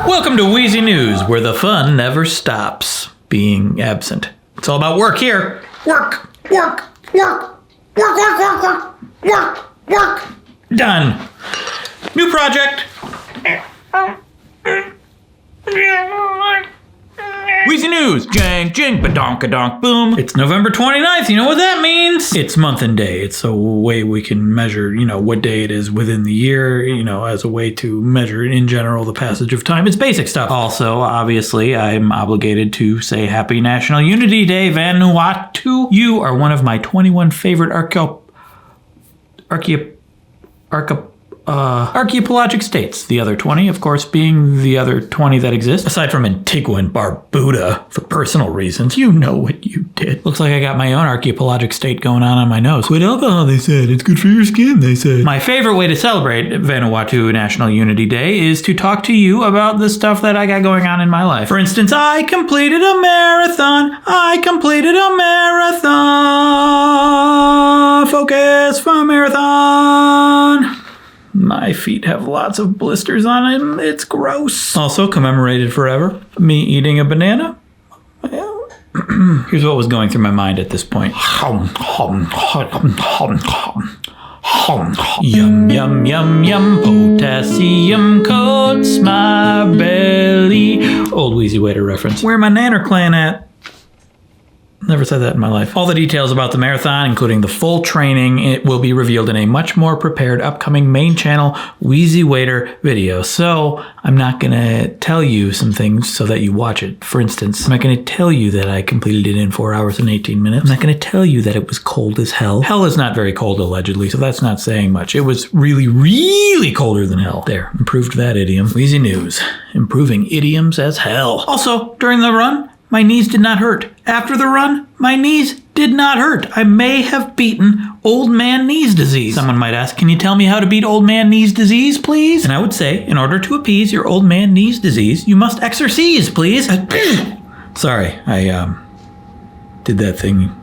Welcome to WheezyNews, where the fun never stops being absent. It's all about work here. Work. Done. New project. WheezyNews, jang, jing, badonk-a-donk, boom. It's November 29th, you know what that means? It's month and day. It's a way we can measure, what day it is within the year, as a way to measure in general the passage of time. It's basic stuff. Also, obviously, I'm obligated to say Happy National Unity Day, Vanuatu. You are one of my 21 favorite archaeopelagic states, the other 20, of course, being the other 20 that exist, aside from Antigua and Barbuda, for personal reasons. You know what you did. Looks like I got my own archaeopelagic state going on my nose. Quit alcohol, they said. It's good for your skin, they said. My favorite way to celebrate Vanuatu National Unity Day is to talk to you about the stuff that I got going on in my life. For instance, I completed a marathon. Focus for marathon. My feet have lots of blisters on them. It's gross. Also commemorated forever, me eating a banana. Well, here's what was going through my mind at this point. Yum, yum, yum, yum. Potassium coats my belly. Old Wheezy Waiter reference. Where my nanner clan at? Never said that in my life. All the details about the marathon, including the full training, it will be revealed in a much more prepared upcoming main channel Wheezy Waiter video. So I'm not going to tell you some things so that you watch it. For instance, I'm not going to tell you that I completed it in 4 hours and 18 minutes. I'm not going to tell you that it was cold as hell. Hell is not very cold, allegedly, so that's not saying much. It was really, really colder than hell. There, improved that idiom. WheezyNews, improving idioms as hell. Also, during the run, my knees did not hurt. After the run, my knees did not hurt. I may have beaten old man knees disease. Someone might ask, can you tell me how to beat old man knees disease, please? And I would say, in order to appease your old man knees disease, you must exercise, please. Sorry, I did that thing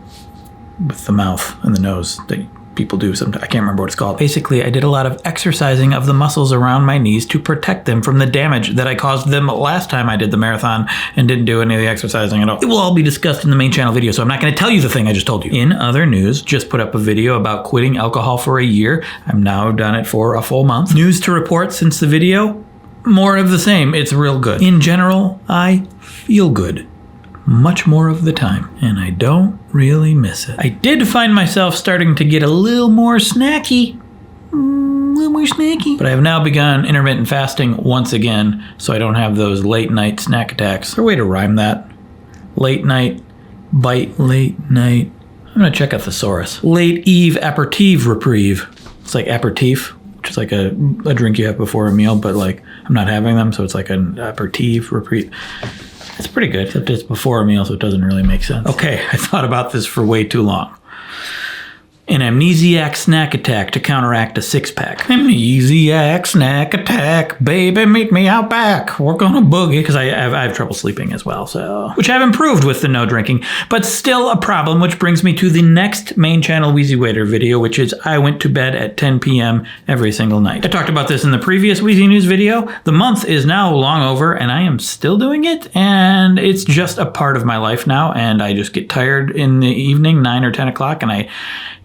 with the mouth and the nose that people do sometimes. I can't remember what it's called. Basically, I did a lot of exercising of the muscles around my knees to protect them from the damage that I caused them last time I did the marathon and didn't do any of the exercising at all. It will all be discussed in the main channel video, so I'm not going to tell you the thing I just told you. In other news, just put up a video about quitting alcohol for a year. I've now done it for a full month. News to report since the video, more of the same. It's real good. In general, I feel good. Much more of the time, and I don't really miss it. I did find myself starting to get a little more snacky. But I have now begun intermittent fasting once again, so I don't have those late night snack attacks. Is there a way to rhyme that? Late night, bite, late night. I'm gonna check a thesaurus. Late eve aperitif reprieve. It's like aperitif, which is like a drink you have before a meal, but like I'm not having them, so it's like an aperitif reprieve. It's pretty good, except it's before a meal, so it doesn't really make sense. Okay, I thought about this for way too long. An amnesiac snack attack to counteract a six-pack. Amnesiac snack attack, baby, meet me out back. We're gonna boogie, because I have trouble sleeping as well, so. Which I've improved with the no drinking, but still a problem, which brings me to the next main channel Wheezy Waiter video, which is I went to bed at 10 p.m. every single night. I talked about this in the previous WheezyNews video. The month is now long over, and I am still doing it, and it's just a part of my life now, and I just get tired in the evening, 9 or 10 o'clock, and I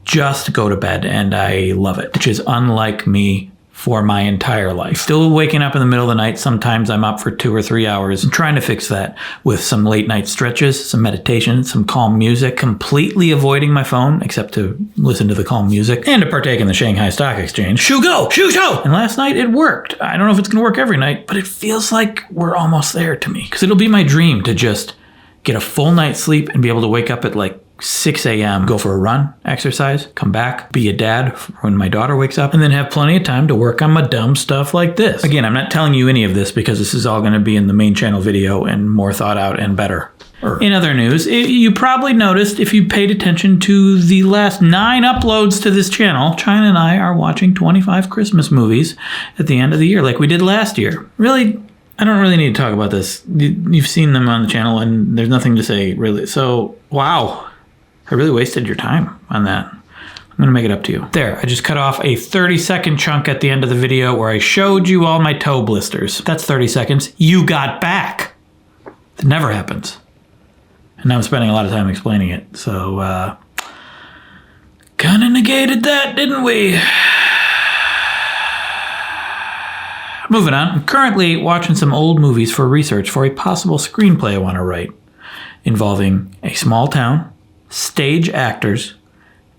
just go to bed, and I love it, which is unlike me for my entire life. Still waking up in the middle of the night. Sometimes I'm up for 2 or 3 hours. I'm trying to fix that with some late night stretches, some meditation, some calm music, completely avoiding my phone except to listen to the calm music and to partake in the Shanghai Stock Exchange. Shoo go! Shoo show! And last night it worked. I don't know if it's gonna work every night, but it feels like we're almost there to me. Because it'll be my dream to just get a full night's sleep and be able to wake up at like 6 a.m., go for a run, exercise, come back, be a dad when my daughter wakes up, and then have plenty of time to work on my dumb stuff like this. Again, I'm not telling you any of this because this is all going to be in the main channel video and more thought out and better. In other news, you probably noticed if you paid attention to the last 9 uploads to this channel, China and I are watching 25 Christmas movies at the end of the year like we did last year. Really, I don't really need to talk about this. You've seen them on the channel and there's nothing to say really. So, wow. I really wasted your time on that. gonna make it up to you. There, I just cut off a 30-second chunk at the end of the video where I showed you all my toe blisters. That's 30 seconds you got back. That never happens. And now I'm spending a lot of time explaining it. So, kinda negated that, didn't we? Moving on. I'm currently watching some old movies for research for a possible screenplay I want to write involving a small town, stage actors,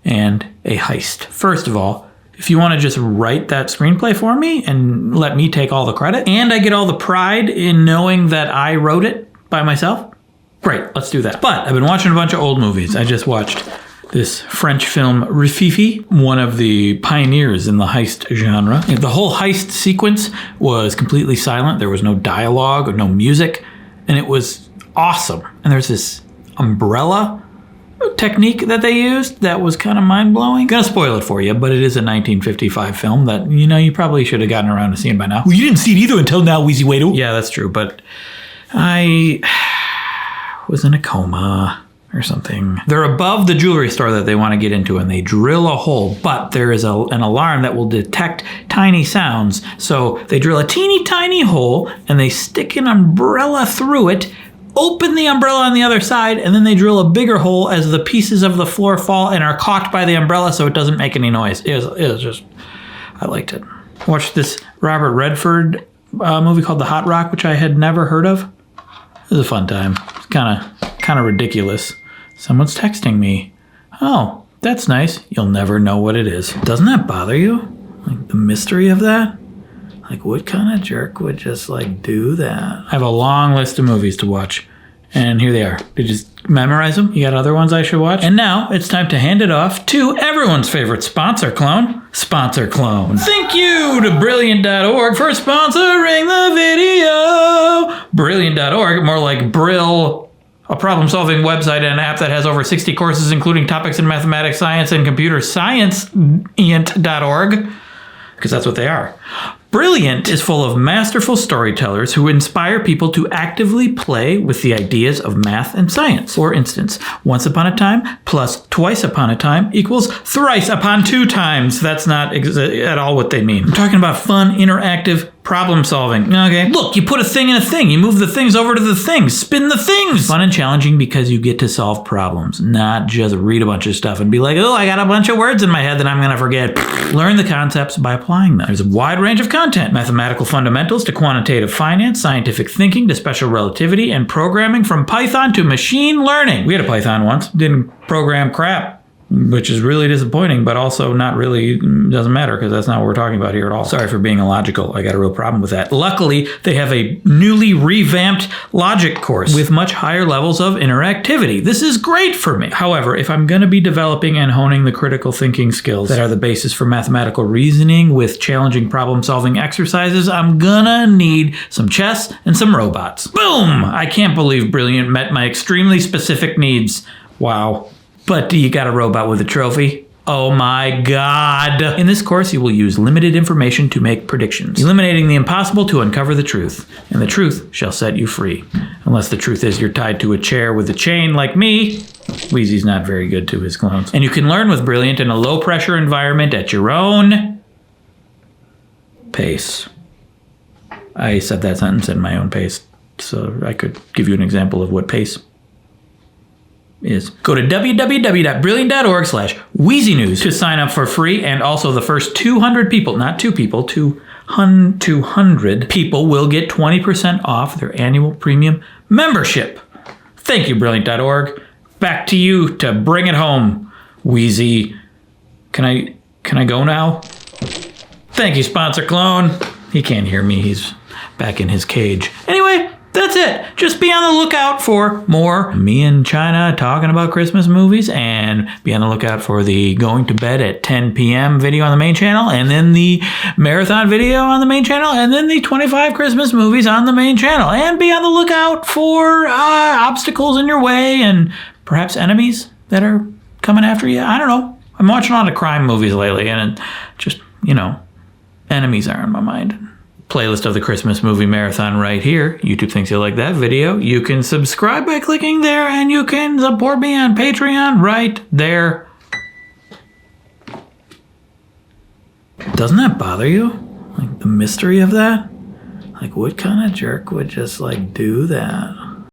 and a heist. First of all, if you want to just write that screenplay for me and let me take all the credit, and I get all the pride in knowing that I wrote it by myself, great, let's do that. But I've been watching a bunch of old movies. I just watched this French film Rififi, one of the pioneers in the heist genre. The whole heist sequence was completely silent. There was no dialogue or no music, and it was awesome. And there's this umbrella technique that they used that was kind of mind-blowing. Gonna spoil it for you, but it is a 1955 film that, you probably should have gotten around to seeing by now. Well, you didn't see it either until now, Wheezy Waito. Yeah, that's true, but I was in a coma or something. They're above the jewelry store that they want to get into, and they drill a hole, but there is an alarm that will detect tiny sounds. So they drill a teeny tiny hole, and they stick an umbrella through it, open the umbrella on the other side, and then they drill a bigger hole as the pieces of the floor fall and are caught by the umbrella so it doesn't make any noise. It was just, I liked it. I watched this Robert Redford movie called The Hot Rock, which I had never heard of. It was a fun time. It's kind of ridiculous. Someone's texting me. Oh, that's nice. You'll never know what it is. Doesn't that bother you? Like the mystery of that? Like what kind of jerk would just do that? I have a long list of movies to watch, and here they are. Did you just memorize them? You got other ones I should watch? And now it's time to hand it off to everyone's favorite sponsor clone, Sponsor Clone. Thank you to Brilliant.org for sponsoring the video. Brilliant.org, more like Brill, a problem-solving website and an app that has over 60 courses, including topics in mathematics, science, and computer science, .org, because that's what they are. Brilliant is full of masterful storytellers who inspire people to actively play with the ideas of math and science. For instance, once upon a time plus twice upon a time equals thrice upon 2 times. That's not at all what they mean. I'm talking about fun, interactive problem solving. Okay. Look, you put a thing in a thing. You move the things over to the things. Spin the things. Fun and challenging because you get to solve problems, not just read a bunch of stuff and be like, oh, I got a bunch of words in my head that I'm going to forget. Learn the concepts by applying them. There's a wide range of content. Mathematical fundamentals to quantitative finance, scientific thinking to special relativity, and programming from Python to machine learning. We had a Python once. Didn't program crap, which is really disappointing, but also not really, doesn't matter because that's not what we're talking about here at all. Sorry for being illogical. I got a real problem with that. Luckily, they have a newly revamped logic course with much higher levels of interactivity. This is great for me. However, if I'm going to be developing and honing the critical thinking skills that are the basis for mathematical reasoning with challenging problem-solving exercises, I'm gonna need some chess and some robots. Boom! I can't believe Brilliant met my extremely specific needs. Wow. But do you got a robot with a trophy? Oh my God. In this course, you will use limited information to make predictions, eliminating the impossible to uncover the truth, and the truth shall set you free. Unless the truth is you're tied to a chair with a chain like me. Wheezy's not very good to his clones. And you can learn with Brilliant in a low-pressure environment at your own pace. I said that sentence in my own pace, so I could give you an example of what pace is. Go to www.brilliant.org/WheezyNews to sign up for free, and also the first 200 people, not 2 people, 200 people will get 20% off their annual premium membership. Thank you, Brilliant.org. Back to you to bring it home, Wheezy. Can I go now? Thank you, Sponsor Clone. He can't hear me. He's back in his cage. Anyway, that's it. Just be on the lookout for more me and China talking about Christmas movies, and be on the lookout for the going to bed at 10 p.m. video on the main channel, and then the marathon video on the main channel, and then the 25 Christmas movies on the main channel. And be on the lookout for obstacles in your way and perhaps enemies that are coming after you. I don't know. I'm watching a lot of crime movies lately, and it just, enemies are on my mind. Playlist of the Christmas movie marathon right here. YouTube thinks you'll like that video. You can subscribe by clicking there, and you can support me on Patreon right there. Doesn't that bother you? Like the mystery of that? Like what kind of jerk would just like do that?